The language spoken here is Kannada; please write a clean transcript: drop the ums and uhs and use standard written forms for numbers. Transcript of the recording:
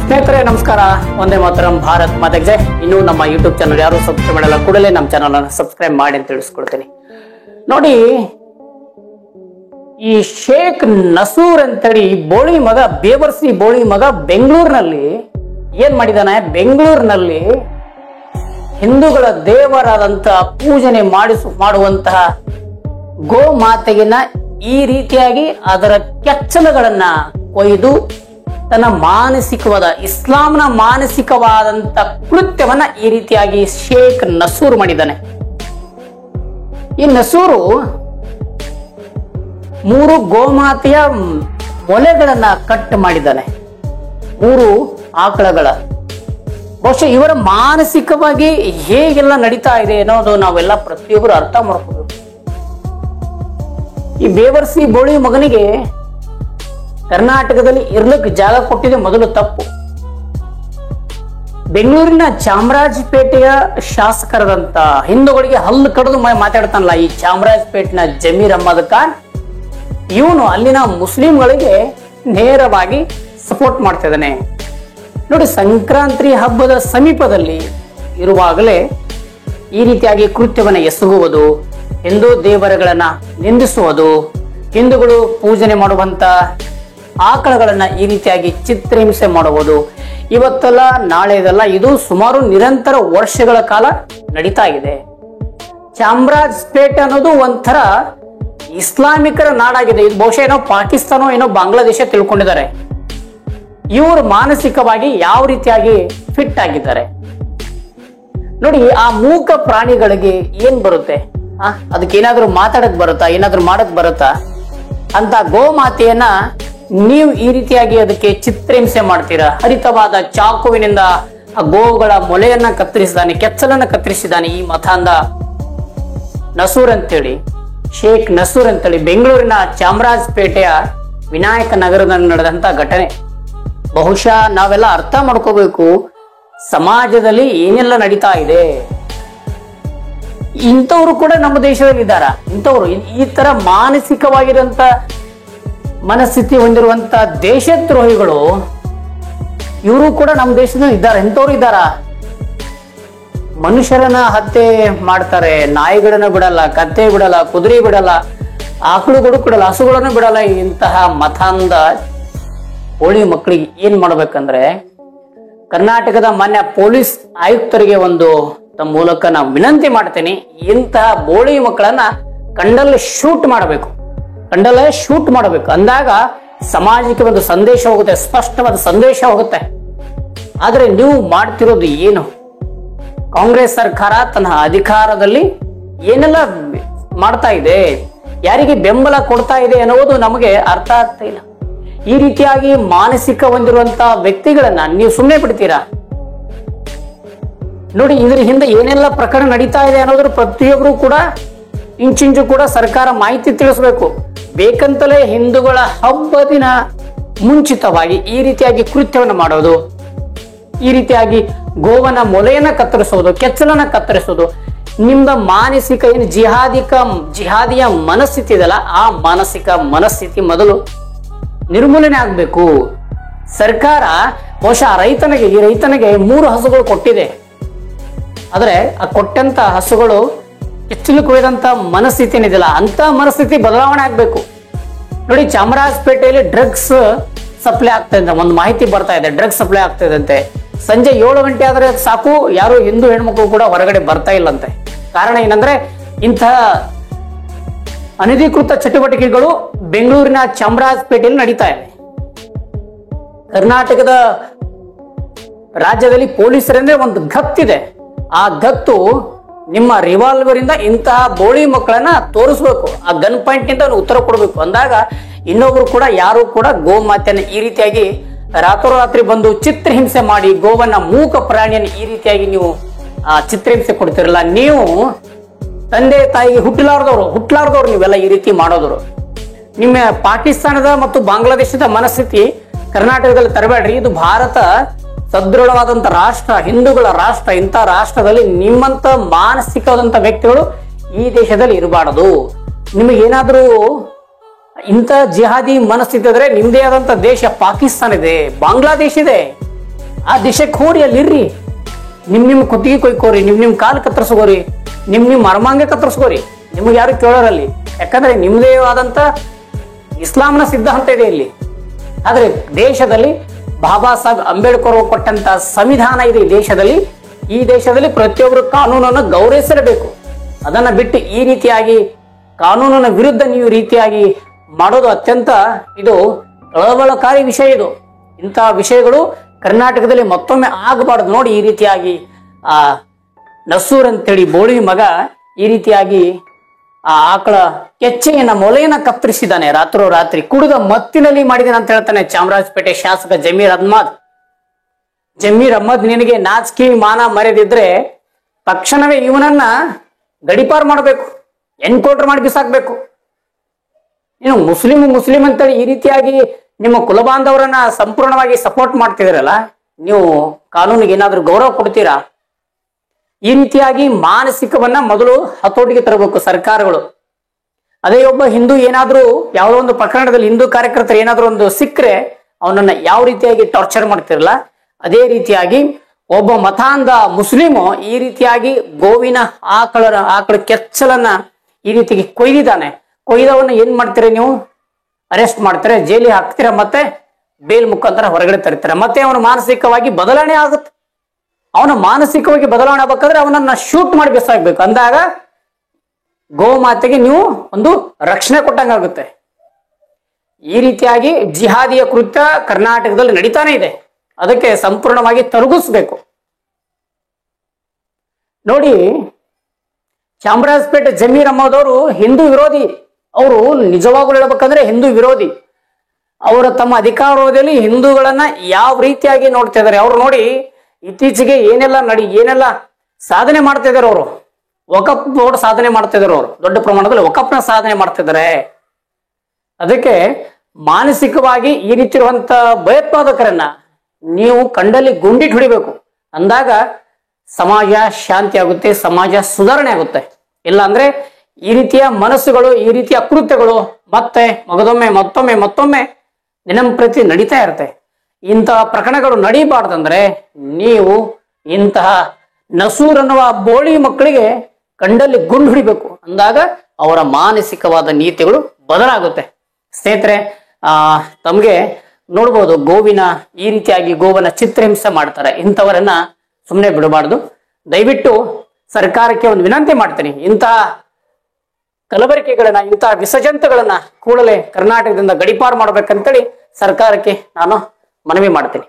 ಸ್ನೇಹಿತರೆ ನಮಸ್ಕಾರ. ಒಂದೇ ಮಾತರಂ, ಭಾರತ್ ಮಾತೆಗೆ ಜೈ. ಇನ್ನು ನಮ್ಮ ಯೂಟ್ಯೂಬ್ ಚಾನಲ್ ಯಾರು ಸಬ್ಸ್ಕ್ರೈಬ್ ಮಾಡಲ್ಲ, ಕೂಡಲೇ ನಮ್ಮ ಚಾನಲ್ ಅನ್ನು ಸಬ್ಸ್ಕ್ರೈಬ್ ಮಾಡಿ ಅಂತ ತಿಳಿಸ್ಕೊಡ್ತೀನಿ. ನೋಡಿ, ಈ ಶೇಖ್ ನಸೂರ್ ಅಂತೇಳಿ ಬೋಳಿ ಮಗ, ಬೇವರ್ಸಿ ಬೋಳಿ ಮಗ ಬೆಂಗಳೂರಿನಲ್ಲಿ ಏನ್ ಮಾಡಿದಾನೆ? ಬೆಂಗಳೂರಿನಲ್ಲಿ ಹಿಂದೂಗಳ ದೇವರಾದಂತಹ ಪೂಜನೆ ಮಾಡುವಂತಹ ಗೋ ಮಾತೆಗಿನ ಈ ರೀತಿಯಾಗಿ ಅದರ ಕೆಚ್ಚಲುಗಳನ್ನ ಕೊಯ್ದು ತನ್ನ ಮಾನಸಿಕವಾದ, ಇಸ್ಲಾಂನ ಮಾನಸಿಕವಾದಂತ ಕೃತ್ಯವನ್ನ ಈ ರೀತಿಯಾಗಿ ಶೇಖ್ ನಸೂರ್ ಮಾಡಿದ್ದಾನೆ. ಈ ನಸೂರು 3 ಗೋಮಾತೆಯ ಮೊಲೆಗಳನ್ನ ಕಟ್ ಮಾಡಿದ್ದಾನೆ, 3 ಆಕಳಗಳ. ಬಹುಶಃ ಇವರ ಮಾನಸಿಕವಾಗಿ ಹೇಗೆಲ್ಲ ನಡೀತಾ ಇದೆ ಅನ್ನೋದು ನಾವೆಲ್ಲ ಪ್ರತಿಯೊಬ್ಬರು ಅರ್ಥ ಮಾಡ್ಕೋಬೇಕು. ಈ ಬೇವರ್ಸಿ ಬೋಳಿ ಮಗನಿಗೆ ಕರ್ನಾಟಕದಲ್ಲಿ ಇರ್ಲಿಕ್ಕೆ ಜಾಗ ಕೊಟ್ಟಿದೆ ಮೊದಲು ತಪ್ಪು. ಬೆಂಗಳೂರಿನ ಚಾಮರಾಜಪೇಟೆಯ ಶಾಸಕರಾದಂತ ಹಿಂದೂಗಳಿಗೆ ಹಲ್ಲು ಕಡಿದು ಮಾತಾಡ್ತಾನಲ್ಲ ಈ ಚಾಮರಾಜಪೇಟೆನ ಜಮೀರ್ ಅಹಮದ್ ಖಾನ್, ಇವನು ಅಲ್ಲಿನ ಮುಸ್ಲಿಂಗಳಿಗೆ ನೇರವಾಗಿ ಸಪೋರ್ಟ್ ಮಾಡ್ತಾ ಇದ್ದಾನೆ. ನೋಡಿ, ಸಂಕ್ರಾಂತಿ ಹಬ್ಬದ ಸಮೀಪದಲ್ಲಿ ಇರುವಾಗಲೇ ಈ ರೀತಿಯಾಗಿ ಕೃತ್ಯವನ್ನು ಎಸಗುವುದು, ಹಿಂದೂ ದೇವರುಗಳನ್ನ ನಿಂದಿಸುವುದು, ಹಿಂದೂಗಳು ಪೂಜನೆ ಮಾಡುವಂತ ಆಕಳಗಳನ್ನ ಈ ರೀತಿಯಾಗಿ ಚಿತ್ರಹಿಂಸೆ ಮಾಡುವುದು, ಇವತ್ತಲ್ಲ ನಾಳೆದಲ್ಲ, ಇದು ಸುಮಾರು ನಿರಂತರ ವರ್ಷಗಳ ಕಾಲ ನಡೀತಾ ಇದೆ. ಚಾಮರಾಜಪೇಟೆ ಅನ್ನೋದು ಒಂಥರ ಇಸ್ಲಾಮಿಕರ ನಾಡಾಗಿದೆ. ಇದು ಬಹುಶಃ ಏನೋ ಪಾಕಿಸ್ತಾನ ಏನೋ ಬಾಂಗ್ಲಾದೇಶ ತಿಳ್ಕೊಂಡಿದ್ದಾರೆ. ಇವರು ಮಾನಸಿಕವಾಗಿ ಯಾವ ರೀತಿಯಾಗಿ ಫಿಟ್ ಆಗಿದ್ದಾರೆ ನೋಡಿ. ಆ ಮೂಕ ಪ್ರಾಣಿಗಳಿಗೆ ಏನ್ ಬರುತ್ತೆ? ಅದಕ್ಕೆ ಏನಾದ್ರೂ ಮಾತಾಡಕ್ ಬರುತ್ತಾ? ಏನಾದ್ರೂ ಮಾಡಕ್ ಬರುತ್ತಾ? ಅಂತ ಗೋಮಾತೆಯನ್ನ ನೀವು ಈ ರೀತಿಯಾಗಿ ಅದಕ್ಕೆ ಚಿತ್ರಹಿಂಸೆ ಮಾಡ್ತೀರಾ. ಹರಿತವಾದ ಚಾಕುವಿನಿಂದ ಆ ಗೋವುಗಳ ಮೊಲೆಯನ್ನ ಕತ್ತರಿಸಿದಾನೆ, ಕೆಚ್ಚಲನ್ನ ಕತ್ತರಿಸಿದಾನೆ ಈ ಮತಾಂಧ ನಸೂರ್ ಅಂತೇಳಿ, ಶೇಖ್ ನಸೂರ್ ಅಂತೇಳಿ ಬೆಂಗಳೂರಿನ ಚಾಮರಾಜಪೇಟೆಯ ವಿನಾಯಕ ನಗರದಲ್ಲಿ ನಡೆದಂತ ಘಟನೆ. ಬಹುಶಃ ನಾವೆಲ್ಲ ಅರ್ಥ ಮಾಡ್ಕೋಬೇಕು, ಸಮಾಜದಲ್ಲಿ ಏನೆಲ್ಲ ನಡೀತಾ ಇದೆ. ಇಂಥವ್ರು ಕೂಡ ನಮ್ಮ ದೇಶದಲ್ಲಿ ಇದ್ದಾರ. ಇಂಥವ್ರು ಈ ತರ ಮಾನಸಿಕವಾಗಿರುವಂತ ಮನಸ್ಥಿತಿ ಹೊಂದಿರುವಂತ ದೇಶದ್ರೋಹಿಗಳು ಇವರು ಕೂಡ ನಮ್ಮ ದೇಶದಲ್ಲಿ ಇದ್ದಾರೆ. ಇಂಥವ್ರು ಇದ್ದಾರ. ಮನುಷ್ಯರನ್ನ ಹತ್ಯೆ ಮಾಡ್ತಾರೆ, ನಾಯಿಗಳನ್ನ ಬಿಡಲ್ಲ, ಕತ್ತೆ ಬಿಡಲ್ಲ, ಕುದುರೆ ಬಿಡಲ್ಲ, ಆಕಳುಗಳು ಬಿಡಲ್ಲ, ಹಸುಗಳನ್ನು ಬಿಡಲ್ಲ. ಇಂತಹ ಮತಾಂಧ ಹೋಳಿ ಮಕ್ಕಳಿಗೆ ಏನ್ ಮಾಡ್ಬೇಕಂದ್ರೆ, ಕರ್ನಾಟಕದ ಮಾನ್ಯ ಪೊಲೀಸ್ ಆಯುಕ್ತರಿಗೆ ಒಂದು ತಮ್ಮ ಮೂಲಕ ನಾವು ವಿನಂತಿ ಮಾಡ್ತೇನೆ, ಇಂತಹ ಬೋಳಿ ಮಕ್ಕಳನ್ನ ಕಂಡಲ್ಲಿ ಶೂಟ್ ಮಾಡಬೇಕು, ಕಂಡಲ್ಲೇ ಶೂಟ್ ಮಾಡಬೇಕು. ಅಂದಾಗ ಸಮಾಜಕ್ಕೆ ಒಂದು ಸಂದೇಶ ಹೋಗುತ್ತೆ, ಸ್ಪಷ್ಟವಾದ ಸಂದೇಶ ಹೋಗುತ್ತೆ. ಆದ್ರೆ ನೀವು ಮಾಡ್ತಿರೋದು ಏನು? ಕಾಂಗ್ರೆಸ್ ಸರ್ಕಾರ ತನ್ನ ಅಧಿಕಾರದಲ್ಲಿ ಏನೆಲ್ಲ ಮಾಡ್ತಾ ಇದೆ, ಯಾರಿಗೆ ಬೆಂಬಲ ಕೊಡ್ತಾ ಇದೆ ಅನ್ನೋದು ನಮಗೆ ಅರ್ಥ ಆಗ್ತಾ ಇಲ್ಲ. ಈ ರೀತಿಯಾಗಿ ಮಾನಸಿಕ ಹೊಂದಿರುವಂತ ವ್ಯಕ್ತಿಗಳನ್ನ ನೀವು ಸುಮ್ಮನೆ ಬಿಡ್ತೀರಾ? ನೋಡಿ, ಇದ್ರ ಹಿಂದೆ ಏನೆಲ್ಲ ಪ್ರಕರಣ ನಡೀತಾ ಇದೆ ಅನ್ನೋದ್ರ ಪ್ರತಿಯೊಬ್ಬರು ಕೂಡ ಇಂಚಿಂಚು ಕೂಡ ಸರ್ಕಾರ ಮಾಹಿತಿ ತಿಳಿಸಬೇಕು. ಬೇಕಂತಲೇ ಹಿಂದೂಗಳ ಹಬ್ಬದಿನ ಮುಂಚಿತವಾಗಿ ಈ ರೀತಿಯಾಗಿ ಕೃತ್ಯವನ್ನು ಮಾಡೋದು, ಈ ರೀತಿಯಾಗಿ ಗೋವನ ಮೊಲೆಯನ್ನ ಕತ್ತರಿಸೋದು, ಕೆಚ್ಚಲನ್ನ ಕತ್ತರಿಸೋದು, ನಿಮ್ದ ಮಾನಸಿಕ ಏನು ಜಿಹಾದಿಯ ಮನಸ್ಥಿತಿ ಇದೆಯಲ್ಲ, ಆ ಮಾನಸಿಕ ಮನಸ್ಥಿತಿ ಮೊದಲು ನಿರ್ಮೂಲನೆ ಆಗ್ಬೇಕು. ಸರ್ಕಾರ ಬಹುಶಃ ಈ ರೈತನಿಗೆ 3 ಹಸುಗಳು ಕೊಟ್ಟಿದೆ. ಆದ್ರೆ ಆ ಕೊಟ್ಟಂತ ಹಸುಗಳು ಕೆಚ್ಚಲು ಕೊಯ್ದಂತ ಮನಸ್ಥಿತಿ ಏನಿದೆಯಲ್ಲ, ಅಂತ ಮನಸ್ಥಿತಿ ಬದಲಾವಣೆ ಆಗ್ಬೇಕು. ನೋಡಿ, ಚಾಮರಾಜಪೇಟೆಯಲ್ಲಿ ಡ್ರಗ್ಸ್ ಸಪ್ಲೈ ಆಗ್ತಾ ಇದೆ, ಒಂದು ಮಾಹಿತಿ ಬರ್ತಾ ಇದೆ. ಡ್ರಗ್ಸ್ ಸಪ್ಲೈ ಆಗ್ತಾ ಇದಂತೆ. ಸಂಜೆ 7 ಗಂಟೆ ಆದ್ರೆ ಸಾಕು, ಯಾರು ಹಿಂದೂ ಹೆಣ್ಮಕ್ಳು ಕೂಡ ಹೊರಗಡೆ ಬರ್ತಾ ಇಲ್ಲಂತೆ. ಕಾರಣ ಏನಂದ್ರೆ, ಇಂತಹ ಅನಧಿಕೃತ ಚಟುವಟಿಕೆಗಳು ಬೆಂಗಳೂರಿನ ಚಾಮರಾಜಪೇಟೆಯಲ್ಲಿ ನಡೀತಾ ಇದೆ. ಕರ್ನಾಟಕದ ರಾಜ್ಯದಲ್ಲಿ ಪೊಲೀಸರಂದ್ರೆ ಒಂದು ಗತ್ತಿದೆ. ಆ ಗತ್ತು ನಿಮ್ಮ ರಿವಾಲ್ವರ್ ಇಂದ ಇಂತಹ ಬೋಳಿ ಮಕ್ಕಳನ್ನ ತೋರಿಸ್ಬೇಕು, ಆ ಗನ್ ಪಾಯಿಂಟ್ ನಿಂದ ಉತ್ತರ ಕೊಡಬೇಕು. ಅಂದಾಗ ಇನ್ನೊಬ್ರು ಕೂಡ ಯಾರು ಕೂಡ ಗೋಮಾತೆಯನ್ನ ಈ ರೀತಿಯಾಗಿ ರಾತ್ರೋರಾತ್ರಿ ಬಂದು ಚಿತ್ರಹಿಂಸೆ ಮಾಡಿ, ಗೋವನ್ನ ಮೂಕ ಪ್ರಾಣಿಯನ್ನು ಈ ರೀತಿಯಾಗಿ ನೀವು ಚಿತ್ರಹಿಂಸೆ ಕೊಡ್ತಿರಲ್ಲ, ನೀವು ತಂದೆ ತಾಯಿಗೆ ಹುಟ್ಟಲಾರ್ದವ್ರು ನೀವೆಲ್ಲ ಈ ರೀತಿ ಮಾಡೋದ್ರು. ನಿಮ್ಮ ಪಾಕಿಸ್ತಾನದ ಮತ್ತು ಬಾಂಗ್ಲಾದೇಶದ ಮನಸ್ಥಿತಿ ಕರ್ನಾಟಕದಲ್ಲಿ ತರಬೇಡ್ರಿ. ಇದು ಭಾರತ ಸದೃಢವಾದಂತ ರಾಷ್ಟ್ರ, ಹಿಂದೂಗಳ ರಾಷ್ಟ್ರ. ಇಂಥ ರಾಷ್ಟ್ರದಲ್ಲಿ ನಿಮ್ಮಂತ ಮಾನಸಿಕವಾದಂತ ವ್ಯಕ್ತಿಗಳು ಈ ದೇಶದಲ್ಲಿ ಇರಬಾರದು. ನಿಮಗೇನಾದ್ರೂ ಇಂಥ ಜಿಹಾದಿ ಮನಸ್ಥಿತಿ ಇದ್ರೆ ನಿಮ್ದೇ ಆದಂತ ದೇಶ ಪಾಕಿಸ್ತಾನ ಇದೆ, ಬಾಂಗ್ಲಾದೇಶ ಇದೆ. ಆ ದೇಶಕ್ಕೆ ಹೋರಿ, ಅಲ್ಲಿರ್ರಿ, ನಿಮ್ ಕುತ್ತಿಗೆ ಕೊಯ್ಕೋರಿ, ನಿಮ್ ಕಾಲು ಕತ್ತರಿಸ್ಕೋರಿ, ನಿಮ್ ಮರ್ಮಾಂಗ ಕತ್ತರಿಸ್ಕೋರಿ, ನಿಮ್ಗೆ ಯಾರು ಕೇಳೋರಲ್ಲಿ. ಯಾಕಂದ್ರೆ ನಿಮ್ದೇ ಆದಂತ ಇಸ್ಲಾಂನ ಸಿದ್ಧಾಂತ ಇದೆ ಇಲ್ಲಿ. ಆದ್ರೆ ದೇಶದಲ್ಲಿ ಬಾಬಾ ಸಾಹೇಬ್ ಅಂಬೇಡ್ಕರ್ ಕೊಟ್ಟಂತ ಸಂವಿಧಾನ ಇದೆ ಈ ದೇಶದಲ್ಲಿ ಪ್ರತಿಯೊಬ್ಬರು ಕಾನೂನನ್ನು ಗೌರವಿಸಲೇಬೇಕು. ಅದನ್ನ ಬಿಟ್ಟು ಈ ರೀತಿಯಾಗಿ ಕಾನೂನಿನ ವಿರುದ್ಧ ನೀವು ರೀತಿಯಾಗಿ ಮಾಡೋದು ಅತ್ಯಂತ ಇದು ಕಳವಳಕಾರಿ ವಿಷಯ. ಇದು ಇಂತಹ ವಿಷಯಗಳು ಕರ್ನಾಟಕದಲ್ಲಿ ಮತ್ತೊಮ್ಮೆ ಆಗಬಾರದು. ನೋಡಿ, ಈ ರೀತಿಯಾಗಿ ಆ ನಸೂರ್ ಅಂತೇಳಿ ಬೋಳಿ ಮಗ ಈ ರೀತಿಯಾಗಿ ಆ ಆಕಳ ಕೆಚ್ಚೆಯನ್ನ ಮೊಲೆಯನ್ನ ಕತ್ತರಿಸಿದ್ದಾನೆ, ರಾತ್ರಿ ಕುಡಿದ ಮತ್ತಿನಲ್ಲಿ ಮಾಡಿದಾನೆ ಅಂತ ಹೇಳ್ತಾನೆ ಚಾಮರಾಜಪೇಟೆ ಶಾಸಕ ಜಮೀರ್ ಅಹ್ಮದ್. ನಿನಗೆ ನಾಚಿಕೆ ಮಾನ ಮರೆದಿದ್ರೆ ತಕ್ಷಣವೇ ಇವನನ್ನ ಗಡಿಪಾರು ಮಾಡಬೇಕು, ಎನ್ಕೌಂಟರ್ ಮಾಡಿ ಬಿಸಾಕ್ಬೇಕು. ನೀನು ಮುಸ್ಲಿಂ ಅಂತೇಳಿ ಈ ರೀತಿಯಾಗಿ ನಿಮ್ಮ ಕುಲಬಾಂಧವರನ್ನ ಸಂಪೂರ್ಣವಾಗಿ ಸಪೋರ್ಟ್ ಮಾಡ್ತಿದಿರಲ್ಲ, ನೀವು ಕಾನೂನಿಗೆ ಏನಾದ್ರೂ ಗೌರವ ಕೊಡ್ತೀರಾ? ಈ ರೀತಿಯಾಗಿ ಮಾನಸಿಕವನ್ನ ಮೊದಲು ಹತೋಟಿಗೆ ತರಬೇಕು ಸರ್ಕಾರಗಳು. ಅದೇ ಒಬ್ಬ ಹಿಂದೂ ಏನಾದ್ರೂ ಯಾವುದೋ ಒಂದು ಪ್ರಕರಣದಲ್ಲಿ ಹಿಂದೂ ಕಾರ್ಯಕರ್ತರು ಏನಾದ್ರೂ ಒಂದು ಸಿಕ್ಕರೆ ಅವನನ್ನ ಯಾವ ರೀತಿಯಾಗಿ ಟಾರ್ಚರ್ ಮಾಡ್ತಿರಲ್ಲ, ಅದೇ ರೀತಿಯಾಗಿ ಒಬ್ಬ ಮತಾಂಧ ಮುಸ್ಲಿಮು ಈ ರೀತಿಯಾಗಿ ಗೋವಿನ ಆಕಳ ಕೆಚ್ಚಲನ್ನ ಈ ರೀತಿಯಾಗಿ ಕೊಯ್ದವನ್ನ ಏನ್ ಮಾಡ್ತೀರಿ ನೀವು? ಅರೆಸ್ಟ್ ಮಾಡ್ತಾರೆ, ಜೈಲಿಗೆ ಹಾಕ್ತೀರಾ, ಮತ್ತೆ ಬೇಲ್ ಮುಖಾಂತರ ಹೊರಗಡೆ ತರ್ತಾರೆ. ಮತ್ತೆ ಅವನು ಮಾನಸಿಕವಾಗಿ ಬದಲಾವಣೆ ಆಗುತ್ತೆ. ಅವನ ಮಾನಸಿಕವಾಗಿ ಬದಲಾವಣೆ ಆಗ್ಬೇಕಾದ್ರೆ ಅವನನ್ನ ಶೂಟ್ ಮಾಡಿ ಬಿಸಾಕ್ಬೇಕು. ಅಂದಾಗ ಗೋಮಾತೆಗೆ ನೀವು ಒಂದು ರಕ್ಷಣೆ ಕೊಟ್ಟಂಗಾಗುತ್ತೆ. ಈ ರೀತಿಯಾಗಿ ಜಿಹಾದಿಯ ಕೃತ್ಯ ಕರ್ನಾಟಕದಲ್ಲಿ ನಡೀತಾನೆ ಇದೆ. ಅದಕ್ಕೆ ಸಂಪೂರ್ಣವಾಗಿ ತೊಲಗಿಸ್ಬೇಕು. ನೋಡಿ, ಚಾಮರಾಜಪೇಟೆ ಜಮೀರ್ ಅಹ್ಮದ್ ಅವರು ಹಿಂದೂ ವಿರೋಧಿ. ಅವರು ನಿಜವಾಗ್ಲೂ ಹೇಳ್ಬೇಕಂದ್ರೆ ಹಿಂದೂ ವಿರೋಧಿ. ಅವರ ತಮ್ಮ ಅಧಿಕಾರಾವಧಿಯಲ್ಲಿ ಹಿಂದೂಗಳನ್ನ ಯಾವ ರೀತಿಯಾಗಿ ನೋಡ್ತಾ ಇದ್ದಾರೆ. ಅವ್ರು ನೋಡಿ ಇತ್ತೀಚೆಗೆ ಏನೆಲ್ಲ ಸಾಧನೆ ಮಾಡ್ತಾ ಇದಾರೆ. ಅವರು ವಕಫ್ ಬೋರ್ಡ್ ಸಾಧನೆ ಮಾಡ್ತಾ ಇದಾರೆ. ಅವರು ದೊಡ್ಡ ಪ್ರಮಾಣದಲ್ಲಿ ವಕಫ್ನ ಸಾಧನೆ ಮಾಡ್ತಿದ್ದಾರೆ. ಅದಕ್ಕೆ ಮಾನಸಿಕವಾಗಿ ಈ ರೀತಿ ಇರುವಂತ ಭಯೋತ್ಪಾದಕರನ್ನ ನೀವು ಕಂಡಲ್ಲಿ ಗುಂಡಿಟ್ಟು ಹೊಡಿಬೇಕು. ಅಂದಾಗ ಸಮಾಜ ಶಾಂತಿ ಆಗುತ್ತೆ, ಸಮಾಜ ಸುಧಾರಣೆ ಆಗುತ್ತೆ. ಇಲ್ಲ ಅಂದ್ರೆ ಈ ರೀತಿಯ ಮನಸ್ಸುಗಳು, ಈ ರೀತಿಯ ಕೃತ್ಯಗಳು ಮತ್ತೆ ಮತ್ತೊಮ್ಮೆ ದಿನಂಪ್ರತಿ ನಡೀತಾ ಇರುತ್ತೆ. ಇಂತಹ ಪ್ರಕರಣಗಳು ನಡೀಬಾರ್ದಂದ್ರೆ ನೀವು ಇಂತಹ ನಸೂರ್ ಅನ್ನುವ ಬೋಳಿ ಮಕ್ಕಳಿಗೆ ಕಂಡಲ್ಲಿ ಗುಂಡು ಹೊಡಿಬೇಕು. ಅಂದಾಗ ಅವರ ಮಾನಸಿಕವಾದ ನೀತಿಗಳು ಬದಲಾಗುತ್ತೆ. ಸ್ನೇಹಿತರೆ, ತಮ್ಗೆ ನೋಡ್ಬೋದು, ಈ ರೀತಿಯಾಗಿ ಗೋವನ್ನ ಚಿತ್ರಹಿಂಸೆ ಮಾಡ್ತಾರೆ. ಇಂಥವರನ್ನ ಸುಮ್ಮನೆ ಬಿಡಬಾರ್ದು. ದಯವಿಟ್ಟು ಸರ್ಕಾರಕ್ಕೆ ಒಂದು ವಿನಂತಿ ಮಾಡ್ತೀನಿ, ಇಂತಹ ಕಲಬೆರಕೆಗಳನ್ನ, ಇಂತಹ ವಿಸರ್ಜಂತಗಳನ್ನ ಕೂಡಲೇ ಕರ್ನಾಟಕದಿಂದ ಗಡಿಪಾರು ಮಾಡ್ಬೇಕಂತೇಳಿ ಸರ್ಕಾರಕ್ಕೆ ನಾನು ಮನವಿ ಮಾಡ್ತೀನಿ.